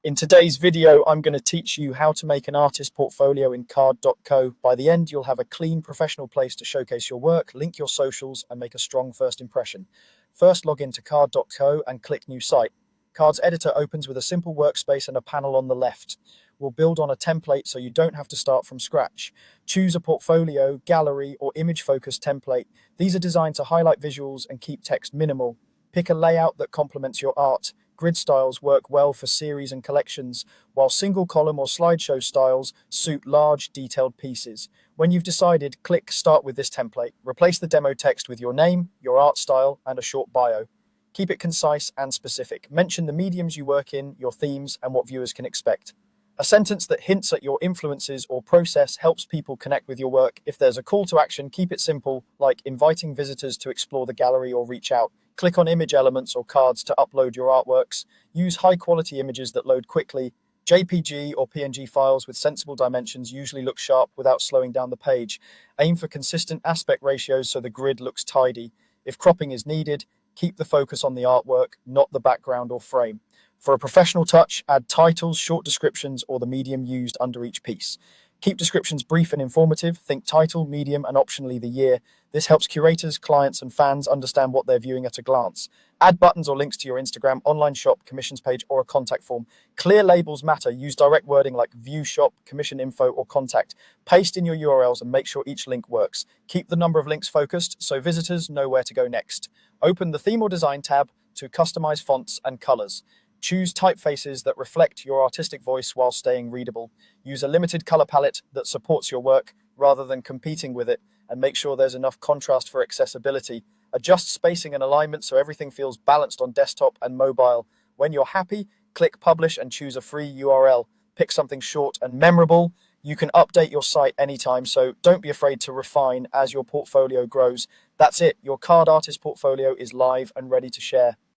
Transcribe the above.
In today's video, I'm going to teach you how to make an artist portfolio in card.co. By the end, you'll have a clean, professional place to showcase your work, link your socials, and make a strong first impression. First, log into card.co and click New Site. Card's editor opens with a simple workspace and a panel on the left. We'll build on a template so you don't have to start from scratch. Choose a portfolio, gallery, or image-focused template. These are designed to highlight visuals and keep text minimal. Pick a layout that complements your art. Grid styles work well for series and collections, while single column or slideshow styles suit large, detailed pieces. When you've decided, click Start with this template. Replace the demo text with your name, your art style, and a short bio. Keep it concise and specific. Mention the mediums you work in, your themes, and what viewers can expect. A sentence that hints at your influences or process helps people connect with your work. If there's a call to action, keep it simple, like inviting visitors to explore the gallery or reach out. Click on image elements or cards to upload your artworks. Use high-quality images that load quickly. JPG or PNG files with sensible dimensions usually look sharp without slowing down the page. Aim for consistent aspect ratios so the grid looks tidy. If cropping is needed, keep the focus on the artwork, not the background or frame. For a professional touch, add titles, short descriptions, or the medium used under each piece. Keep descriptions brief and informative. Think title, medium, and optionally the year. This helps curators, clients, and fans understand what they're viewing at a glance. Add buttons or links to your Instagram, online shop, commissions page, or a contact form. Clear labels matter. Use direct wording like view shop, commission info, or contact. Paste in your URLs and make sure each link works. Keep the number of links focused so visitors know where to go next. Open the Theme or Design tab to customize fonts and colors. Choose typefaces that reflect your artistic voice while staying readable. Use a limited color palette that supports your work rather than competing with it, and make sure there's enough contrast for accessibility. Adjust spacing and alignment so everything feels balanced on desktop and mobile. When you're happy, click Publish and choose a free URL. Pick something short and memorable. You can update your site anytime, so don't be afraid to refine as your portfolio grows. That's it. Your card artist portfolio is live and ready to share.